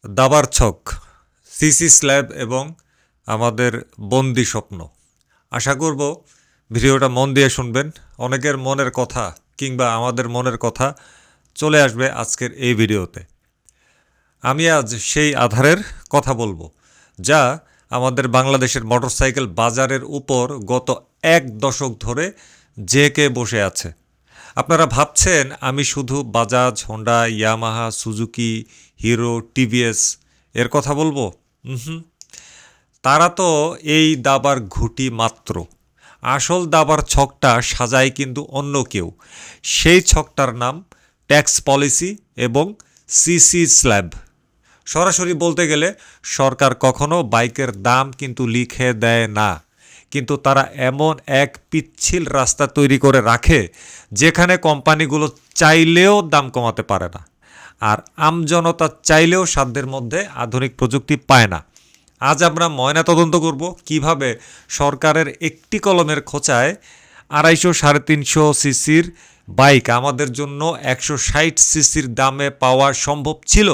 দাবার ছক, CC slab এবং আমাদের বন্দি স্বপ্ন। আশা করব ভিডিওটা মন দিয়ে শুনবেন। অনেকের মনের কথা কিংবা আমাদের মনের কথা চলে আসবে আজকের এই ভিডিওতে। আমি আজ সেই আধারের কথা বলবো যা আমাদের বাংলাদেশের মোটরসাইকেল বাজারের উপর গত 1 দশক ধরে জেঁকে বসে আছে। আপনারা ভাবছেন আমি শুধু Bajaj, Honda, Yamaha, Suzuki, hero, TVS এর কথা বলবো। হুম, তারা তো এই দাবার ঘুঁটি মাত্র। আসল দাবার ছকটা সাজায় কিন্তু অন্য কেউ। সেই ছকটার নাম ট্যাক্স পলিসি এবং সিসি স্ল্যাব। সরাসরি বলতে গেলে সরকার কখনো বাইকের দাম কিন্তু লিখে দেয় না, কিন্তু তারা এমন এক পিচ্ছিল রাস্তা তৈরি করে রাখে যেখানে কোম্পানিগুলো চাইলেও দাম কমাতে পারে না, আর আমজনতা চাইলেও সাধ্যের মধ্যে আধুনিক প্রযুক্তি পায় না। আজ আমরা ময়নাতদন্ত করব কিভাবে সরকারের একটি কলমের খোঁচায় 250-350 সিসির বাইক আমাদের জন্য 160 সিসির দামে পাওয়া সম্ভব ছিল।